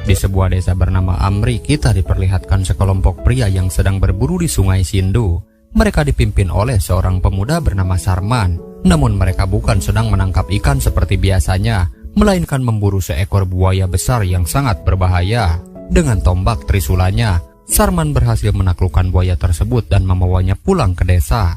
Di sebuah desa bernama Amri, kita diperlihatkan sekelompok pria yang sedang berburu di sungai Sindu. Mereka dipimpin oleh seorang pemuda bernama Sarman. Namun mereka bukan sedang menangkap ikan seperti biasanya, melainkan memburu seekor buaya besar yang sangat berbahaya. Dengan tombak trisulanya, Sarman berhasil menaklukkan buaya tersebut dan membawanya pulang ke desa.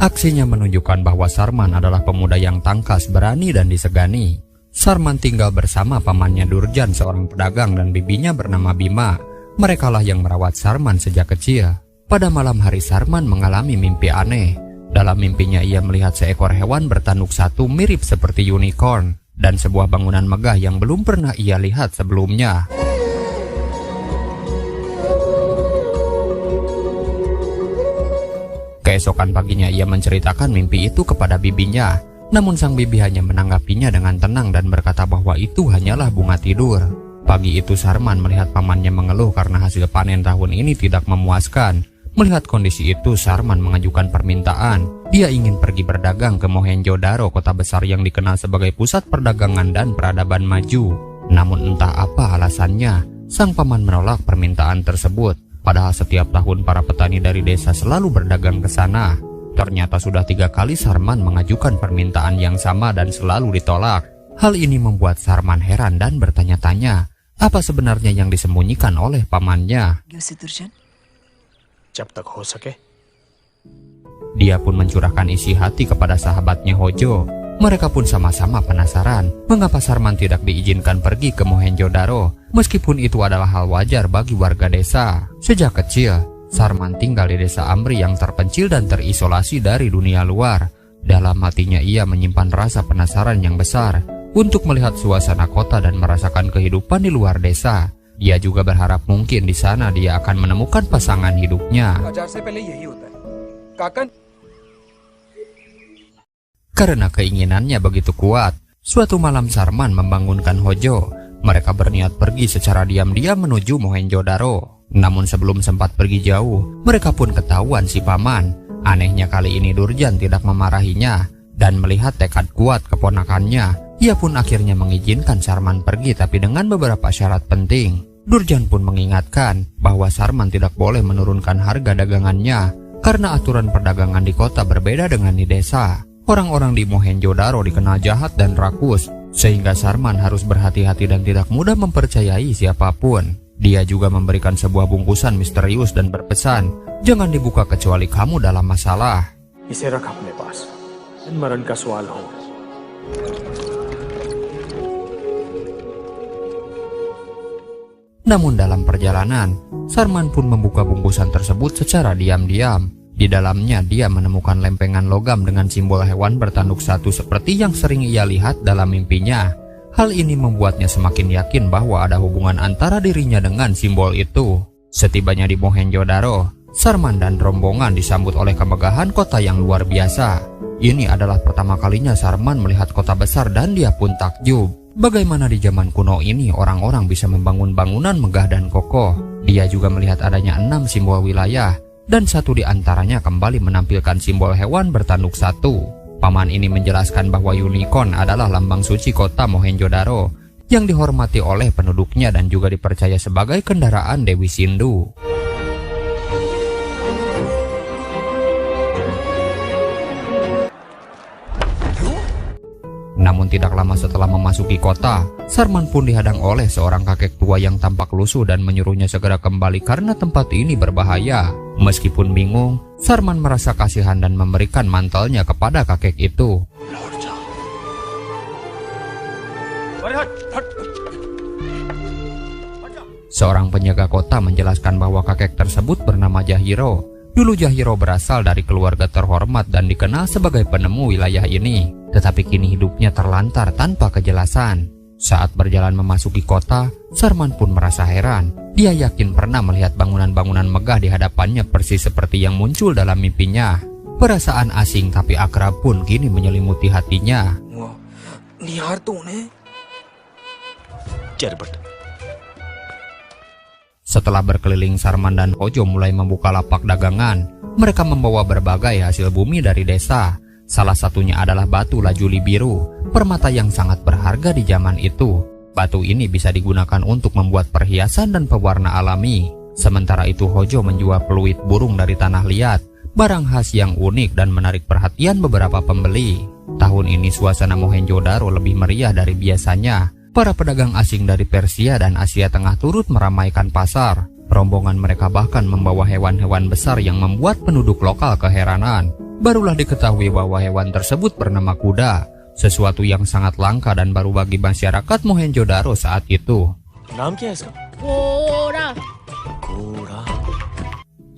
Aksinya menunjukkan bahwa Sarman adalah pemuda yang tangkas, berani, dan disegani. Sarman tinggal bersama pamannya Durjan, seorang pedagang, dan bibinya bernama Bima. Merekalah yang merawat Sarman sejak kecil. Pada malam hari, Sarman mengalami mimpi aneh. Dalam mimpinya ia melihat seekor hewan bertanduk satu mirip seperti unicorn, dan sebuah bangunan megah yang belum pernah ia lihat sebelumnya. Keesokan paginya ia menceritakan mimpi itu kepada bibinya. Namun sang bibi hanya menanggapinya dengan tenang dan berkata bahwa itu hanyalah bunga tidur. Pagi itu Sarman melihat pamannya mengeluh karena hasil panen tahun ini tidak memuaskan. Melihat kondisi itu, Sarman mengajukan permintaan. Dia ingin pergi berdagang ke Mohenjo-daro, kota besar yang dikenal sebagai pusat perdagangan dan peradaban maju. Namun entah apa alasannya, sang paman menolak permintaan tersebut. Padahal setiap tahun para petani dari desa selalu berdagang ke sana. Ternyata sudah 3 kali Sarman mengajukan permintaan yang sama dan selalu ditolak. Hal ini membuat Sarman heran dan bertanya-tanya, apa sebenarnya yang disembunyikan oleh pamannya. Dia pun mencurahkan isi hati kepada sahabatnya Hojo. Mereka pun sama-sama penasaran mengapa Sarman tidak diizinkan pergi ke Mohenjo-daro, meskipun itu adalah hal wajar bagi warga desa. Sejak kecil, Sarman tinggal di desa Amri yang terpencil dan terisolasi dari dunia luar. Dalam hatinya ia menyimpan rasa penasaran yang besar untuk melihat suasana kota dan merasakan kehidupan di luar desa. Dia juga berharap mungkin di sana dia akan menemukan pasangan hidupnya. Karena keinginannya begitu kuat, suatu malam Sarman membangunkan Hojo. Mereka berniat pergi secara diam-diam menuju Mohenjo-daro. Namun sebelum sempat pergi jauh, mereka pun ketahuan si paman. Anehnya kali ini Durjan tidak memarahinya, dan melihat tekad kuat keponakannya, ia pun akhirnya mengizinkan Sarman pergi, tapi dengan beberapa syarat penting. Durjan pun mengingatkan bahwa Sarman tidak boleh menurunkan harga dagangannya, karena aturan perdagangan di kota berbeda dengan di desa. Orang-orang di Mohenjo-daro dikenal jahat dan rakus, sehingga Sarman harus berhati-hati dan tidak mudah mempercayai siapapun. Dia juga memberikan sebuah bungkusan misterius dan berpesan, jangan dibuka kecuali kamu dalam masalah. Namun dalam perjalanan, Sarman pun membuka bungkusan tersebut secara diam-diam. Di dalamnya dia menemukan lempengan logam dengan simbol hewan bertanduk satu seperti yang sering ia lihat dalam mimpinya. Hal ini membuatnya semakin yakin bahwa ada hubungan antara dirinya dengan simbol itu. Setibanya di Mohenjo-daro, Sarman dan rombongan disambut oleh kemegahan kota yang luar biasa. Ini adalah pertama kalinya Sarman melihat kota besar dan dia pun takjub. Bagaimana di zaman kuno ini orang-orang bisa membangun bangunan megah dan kokoh. Dia juga melihat adanya 6 simbol wilayah, dan satu di antaranya kembali menampilkan simbol hewan bertanduk satu. Paman ini menjelaskan bahwa unicorn adalah lambang suci kota Mohenjo-daro yang dihormati oleh penduduknya dan juga dipercaya sebagai kendaraan Dewi Sindu. Namun tidak lama setelah memasuki kota, Sarman pun dihadang oleh seorang kakek tua yang tampak lusuh dan menyuruhnya segera kembali karena tempat ini berbahaya. Meskipun bingung, Sarman merasa kasihan dan memberikan mantelnya kepada kakek itu. Seorang penjaga kota menjelaskan bahwa kakek tersebut bernama Jahiro. Dulu Jahiro berasal dari keluarga terhormat dan dikenal sebagai penemu wilayah ini. Tetapi kini hidupnya terlantar tanpa kejelasan. Saat berjalan memasuki kota, Sarman pun merasa heran. Dia yakin pernah melihat bangunan-bangunan megah di hadapannya persis seperti yang muncul dalam mimpinya. Perasaan asing tapi akrab pun kini menyelimuti hatinya. Wah, निहार तो उन्हें चरबट. Setelah berkeliling, Sarman dan Hojo mulai membuka lapak dagangan. Mereka membawa berbagai hasil bumi dari desa. Salah satunya adalah batu lajuli biru, permata yang sangat berharga di zaman itu. Batu ini bisa digunakan untuk membuat perhiasan dan pewarna alami. Sementara itu Hojo menjual peluit burung dari tanah liat, barang khas yang unik dan menarik perhatian beberapa pembeli. Tahun ini suasana Mohenjo-daro lebih meriah dari biasanya. Para pedagang asing dari Persia dan Asia Tengah turut meramaikan pasar. Rombongan mereka bahkan membawa hewan-hewan besar yang membuat penduduk lokal keheranan. Barulah diketahui bahwa hewan tersebut bernama kuda, sesuatu yang sangat langka dan baru bagi masyarakat Mohenjo-daro saat itu. नाम क्या है इसका? घोड़ा घोड़ा.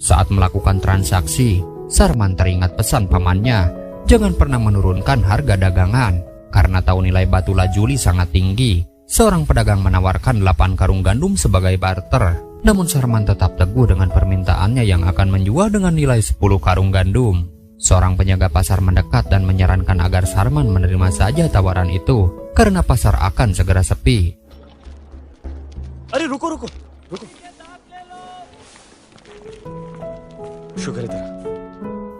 Saat melakukan transaksi, Sarman teringat pesan pamannya, jangan pernah menurunkan harga dagangan. Karena tahu nilai batu lajuli sangat tinggi, seorang pedagang menawarkan 8 karung gandum sebagai barter. Namun Sarman tetap teguh dengan permintaannya yang akan menjual dengan nilai 10 karung gandum. Seorang penjaga pasar mendekat dan menyarankan agar Sarman menerima saja tawaran itu, karena pasar akan segera sepi. अरे रुको रुको रुको. शुक्र है तेरा.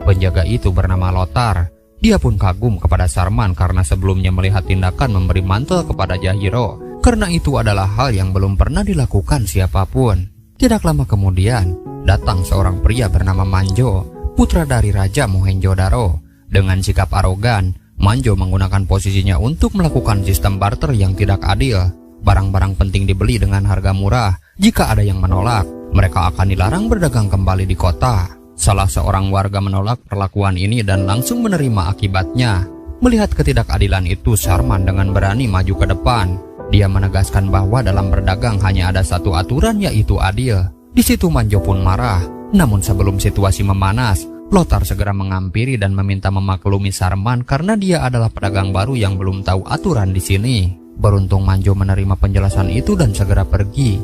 Penjaga itu bernama Lothar. Dia pun kagum kepada Sarman karena sebelumnya melihat tindakan memberi mantel kepada Jahiro. Karena itu adalah hal yang belum pernah dilakukan siapapun. Tidak lama kemudian, datang seorang pria bernama Manjo, putra dari Raja Mohenjo-daro. Dengan sikap arogan, Manjo menggunakan posisinya untuk melakukan sistem barter yang tidak adil. Barang-barang penting dibeli dengan harga murah. Jika ada yang menolak, mereka akan dilarang berdagang kembali di kota. Salah seorang warga menolak perlakuan ini dan langsung menerima akibatnya. Melihat ketidakadilan itu, Sarman dengan berani maju ke depan. Dia menegaskan bahwa dalam berdagang hanya ada satu aturan, yaitu adil. Di situ Manjo pun marah. Namun sebelum situasi memanas, Lothar segera mengampiri dan meminta memaklumi Sarman karena dia adalah pedagang baru yang belum tahu aturan di sini. Beruntung Manjo menerima penjelasan itu dan segera pergi.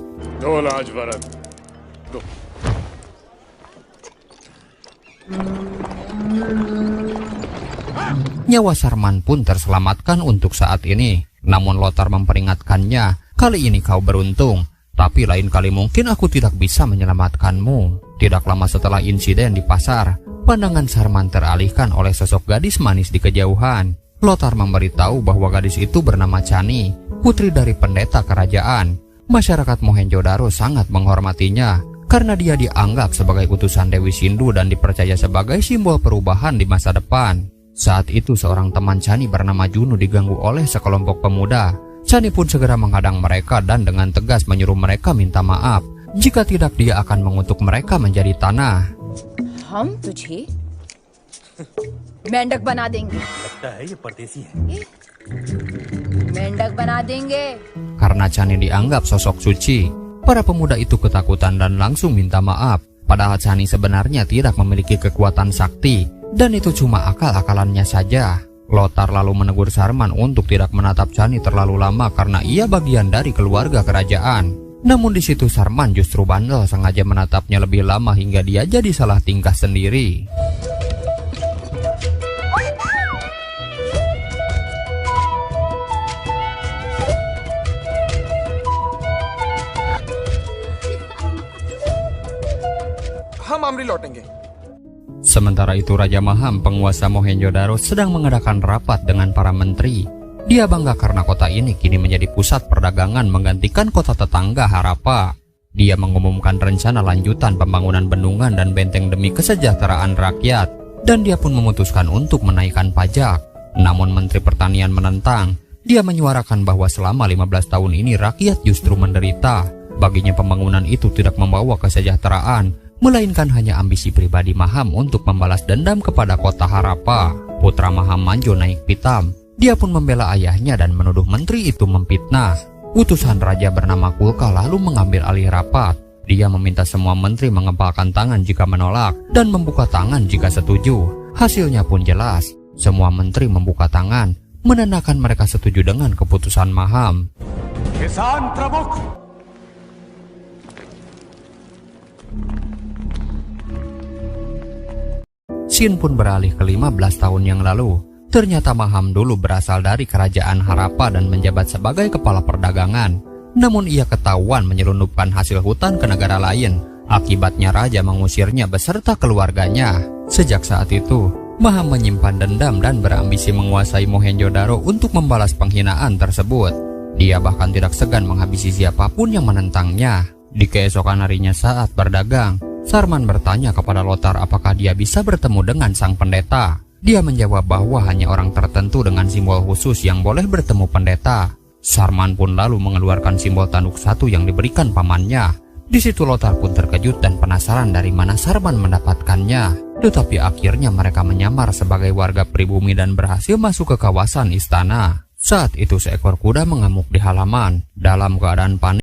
Nyawa Sarman pun terselamatkan untuk saat ini. Namun Lothar memperingatkannya, kali ini kau beruntung, tapi lain kali mungkin aku tidak bisa menyelamatkanmu. Tidak lama setelah insiden di pasar, pandangan Sarman teralihkan oleh sosok gadis manis di kejauhan. Lothar memberitahu bahwa gadis itu bernama Chani, putri dari pendeta kerajaan. Masyarakat Mohenjo-daro sangat menghormatinya karena dia dianggap sebagai utusan Dewi Sindhu dan dipercaya sebagai simbol perubahan di masa depan. Saat itu seorang teman Chani bernama Juno diganggu oleh sekelompok pemuda. Chani pun segera menghadang mereka dan dengan tegas menyuruh mereka minta maaf. Jika tidak, dia akan mengutuk mereka menjadi tanah. हम तुझे मेंढक बना देंगे. लगता है ये परदेसी है. मेंढक बना देंगे. Karena Chani dianggap sosok suci, para pemuda itu ketakutan dan langsung minta maaf. Padahal Chani sebenarnya tidak memiliki kekuatan sakti, dan itu cuma akal-akalannya saja. Lothar lalu menegur Sarman untuk tidak menatap Chani terlalu lama karena ia bagian dari keluarga kerajaan. Namun di situ Sarman justru bandel, sengaja menatapnya lebih lama hingga dia jadi salah tingkah sendiri. हम आमरी लौटेंगे. Sementara itu Raja Maham, penguasa Mohenjo-daro, sedang mengadakan rapat dengan para menteri. Dia bangga karena kota ini kini menjadi pusat perdagangan menggantikan kota tetangga Harappa. Dia mengumumkan rencana lanjutan pembangunan bendungan dan benteng demi kesejahteraan rakyat. Dan dia pun memutuskan untuk menaikkan pajak. Namun Menteri Pertanian menentang. Dia menyuarakan bahwa selama 15 tahun ini rakyat justru menderita. Baginya pembangunan itu tidak membawa kesejahteraan, melainkan hanya ambisi pribadi Maham untuk membalas dendam kepada kota Harappa. Putra Maham Manjo naik pitam. Dia pun membela ayahnya dan menuduh menteri itu memfitnah. Utusan raja bernama Kulka lalu mengambil alih rapat. Dia meminta semua menteri mengepalkan tangan jika menolak dan membuka tangan jika setuju. Hasilnya pun jelas. Semua menteri membuka tangan, menandakan mereka setuju dengan keputusan Maham. किसान प्रमुख. Scene pun beralih ke 15 tahun yang lalu. Ternyata Maham dulu berasal dari kerajaan Harappa dan menjabat sebagai kepala perdagangan. Namun ia ketahuan menyelundupkan hasil hutan ke negara lain. Akibatnya raja mengusirnya beserta keluarganya. Sejak saat itu, Maham menyimpan dendam dan berambisi menguasai Mohenjo-daro untuk membalas penghinaan tersebut. Dia bahkan tidak segan menghabisi siapapun yang menentangnya. Di keesokan harinya saat berdagang, Sarman bertanya kepada Lothar apakah dia bisa bertemu dengan sang pendeta. Dia menjawab bahwa hanya orang tertentu dengan simbol khusus yang boleh bertemu pendeta. Sarman pun lalu mengeluarkan simbol tanduk 1 yang diberikan pamannya. Di situ Lothar pun terkejut dan penasaran dari mana Sarman mendapatkannya. Tetapi akhirnya mereka menyamar sebagai warga pribumi dan berhasil masuk ke kawasan istana. Saat itu seekor kuda mengamuk di halaman. Dalam keadaan panik,